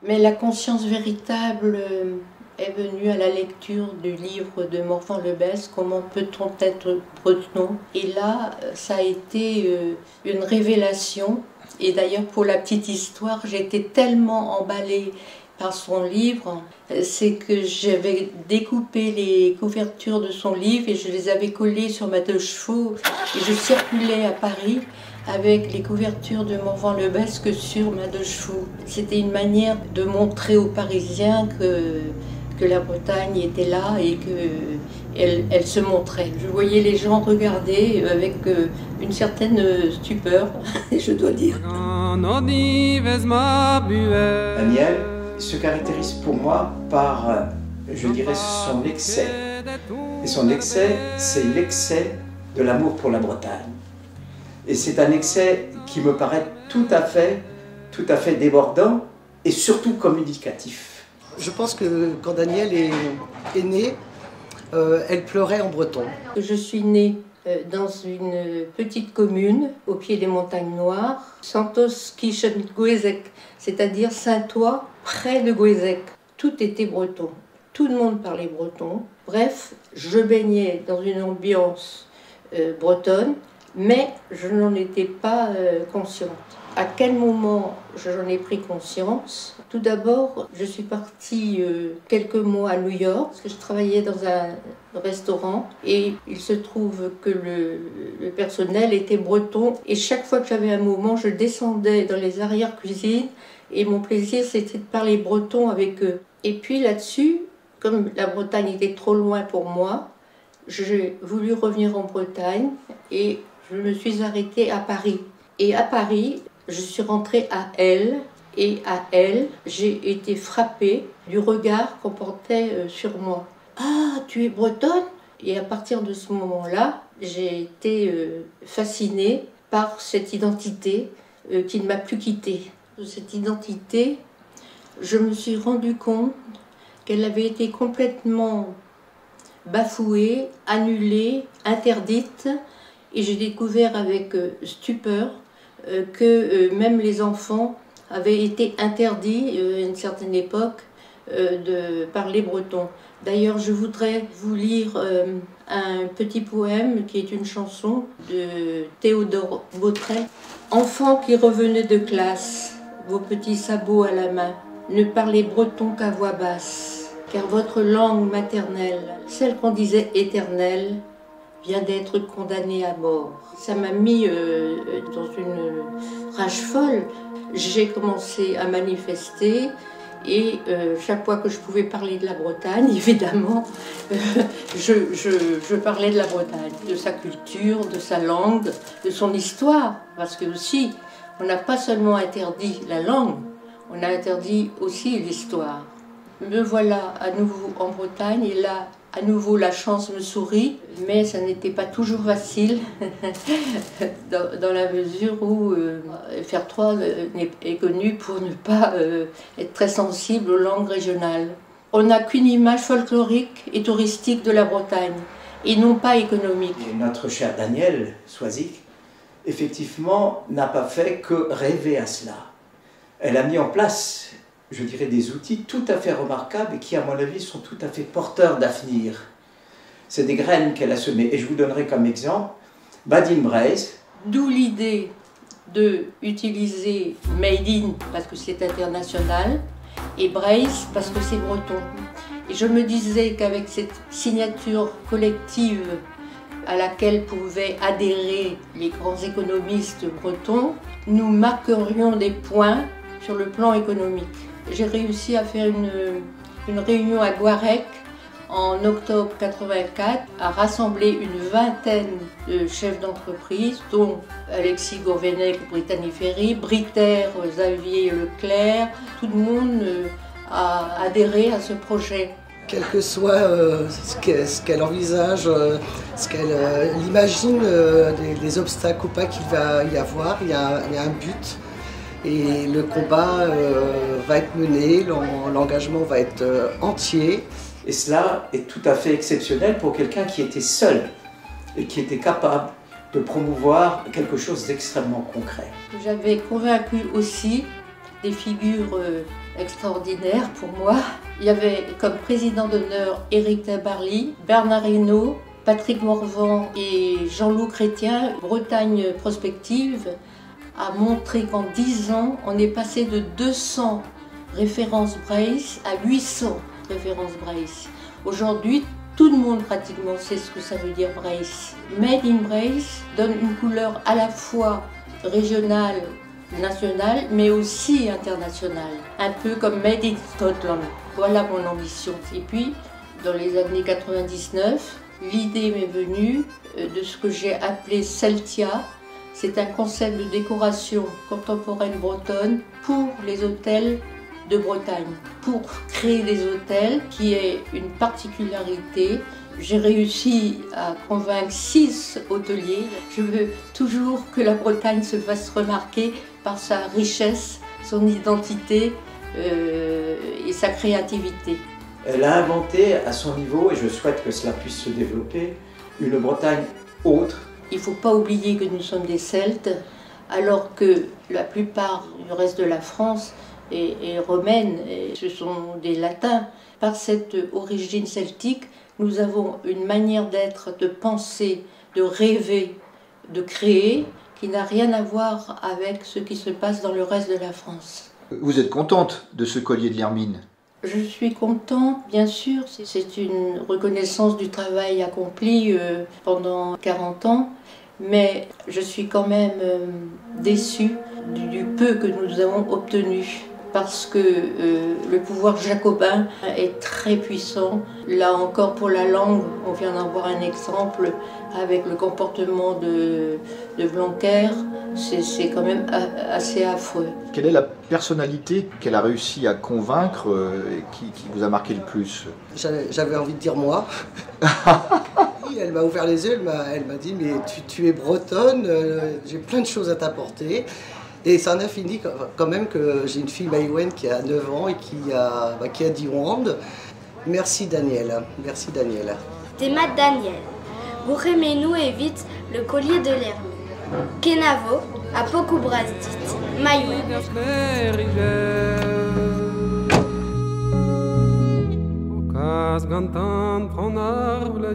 Mais la conscience véritable est venue à la lecture du livre de Morvan-Lebès, Comment peut-on être breton? Et là, ça a été une révélation. Et d'ailleurs, pour la petite histoire, j'ai été tellement emballée par son livre, c'est que j'avais découpé les couvertures de son livre et je les avais collées sur ma deux chevaux. Et je circulais à Paris avec les couvertures de Morvan-Lebès que sur ma deux chevaux. C'était une manière de montrer aux Parisiens que la Bretagne était là et qu'elle se montrait. Je voyais les gens regarder avec une certaine stupeur, je dois dire. Daniel se caractérise pour moi par, je dirais, son excès. Et son excès, c'est l'excès de l'amour pour la Bretagne. Et c'est un excès qui me paraît tout à fait débordant et surtout communicatif. Je pense que quand Daniel est née, elle pleurait en breton. Je suis née dans une petite commune au pied des montagnes noires, Santos-Kischen-Goézek, c'est-à-dire Saint-Ouen, près de Goézek. Tout était breton, tout le monde parlait breton. Bref, je baignais dans une ambiance bretonne, mais je n'en étais pas consciente. À quel moment j'en ai pris conscience? Tout d'abord, je suis partie quelques mois à New York, parce que je travaillais dans un restaurant, et il se trouve que le personnel était breton, et chaque fois que j'avais un moment, je descendais dans les arrière-cuisines, et mon plaisir, c'était de parler breton avec eux. Et puis là-dessus, comme la Bretagne était trop loin pour moi, j'ai voulu revenir en Bretagne, et je me suis arrêtée à Paris. Et à Paris, je suis rentrée à Elle, et à Elle, j'ai été frappée du regard qu'on portait sur moi. « Ah, tu es bretonne ?» Et à partir de ce moment-là, j'ai été fascinée par cette identité qui ne m'a plus quittée. Cette identité, je me suis rendu compte qu'elle avait été complètement bafouée, annulée, interdite, et j'ai découvert avec stupeur que même les enfants avaient été interdits à une certaine époque de parler breton. D'ailleurs, je voudrais vous lire un petit poème qui est une chanson de Théodore Vautret. « Enfants qui revenez de classe, vos petits sabots à la main, ne parlez breton qu'à voix basse, car votre langue maternelle, celle qu'on disait éternelle, vient d'être condamnée à mort. » Ça m'a mis dans une rage folle. J'ai commencé à manifester et chaque fois que je pouvais parler de la Bretagne, évidemment, je parlais de la Bretagne, de sa culture, de sa langue, de son histoire. Parce que aussi, on n'a pas seulement interdit la langue, on a interdit aussi l'histoire. Me voilà à nouveau en Bretagne et là, à nouveau, la chance me sourit, mais ça n'était pas toujours facile dans la mesure où FR3 est connu pour ne pas être très sensible aux langues régionales. On n'a qu'une image folklorique et touristique de la Bretagne, et non pas économique. Et notre cher Daniel Soisic, effectivement, n'a pas fait que rêver à cela. Elle a mis en place, je dirais, des outils tout à fait remarquables et qui, à mon avis, sont tout à fait porteurs d'avenir. C'est des graines qu'elle a semées. Et je vous donnerai comme exemple Badine Braise. D'où l'idée d'utiliser Made in parce que c'est international et Braise parce que c'est breton. Et je me disais qu'avec cette signature collective à laquelle pouvaient adhérer les grands économistes bretons, nous marquerions des points sur le plan économique. J'ai réussi à faire une réunion à Guarec en octobre 84, à rassembler une vingtaine de chefs d'entreprise, dont Alexis Gourvenec, Brittany Ferry, Briter, Xavier Leclerc. Tout le monde a adhéré à ce projet. Quel que soit ce qu'elle envisage, ce qu'elle imagine, les obstacles ou pas qu'il va y avoir, il y a un but. Et le combat va être mené, l'engagement va être entier. Et cela est tout à fait exceptionnel pour quelqu'un qui était seul et qui était capable de promouvoir quelque chose d'extrêmement concret. J'avais convaincu aussi des figures extraordinaires pour moi. Il y avait comme président d'honneur Éric Tabarly, Bernard Hinault, Patrick Morvan et Jean-Loup Chrétien. Bretagne Prospective a montré qu'en 10 ans, on est passé de 200 références Brace à 800 références Brace. Aujourd'hui, tout le monde pratiquement sait ce que ça veut dire Brace. Made in Brace donne une couleur à la fois régionale, nationale, mais aussi internationale. Un peu comme Made in Scotland. Voilà mon ambition. Et puis, dans les années 99, l'idée m'est venue de ce que j'ai appelé Celtia. C'est un concept de décoration contemporaine bretonne pour les hôtels de Bretagne. Pour créer des hôtels qui aient une particularité, j'ai réussi à convaincre 6 hôteliers. Je veux toujours que la Bretagne se fasse remarquer par sa richesse, son identité et sa créativité. Elle a inventé à son niveau, et je souhaite que cela puisse se développer, une Bretagne autre. Il ne faut pas oublier que nous sommes des Celtes, alors que la plupart du reste de la France est romaine, et ce sont des Latins. Par cette origine celtique, nous avons une manière d'être, de penser, de rêver, de créer, qui n'a rien à voir avec ce qui se passe dans le reste de la France. Vous êtes contente de ce collier de l'Hermine? Je suis contente, bien sûr. C'est une reconnaissance du travail accompli pendant 40 ans. Mais je suis quand même déçue du peu que nous avons obtenu. Parce que le pouvoir jacobin est très puissant. Là encore, pour la langue, on vient d'en voir un exemple avec le comportement de Blanquer. C'est quand même assez affreux. Quelle est la personnalité qu'elle a réussi à convaincre et qui vous a marqué le plus? J'avais envie de dire moi. Elle m'a ouvert les yeux, elle m'a dit « mais tu es bretonne, j'ai plein de choses à t'apporter ». Et ça en a fini quand même que j'ai une fille Maïwen qui a 9 ans et qui a 10 wand. Merci Daniel, merci Daniel. Tema Daniel, Gouremenu évite le collier de l'Hermine. Kenavo, à Poku Brasdit, Maïwen. Gantan prend arbre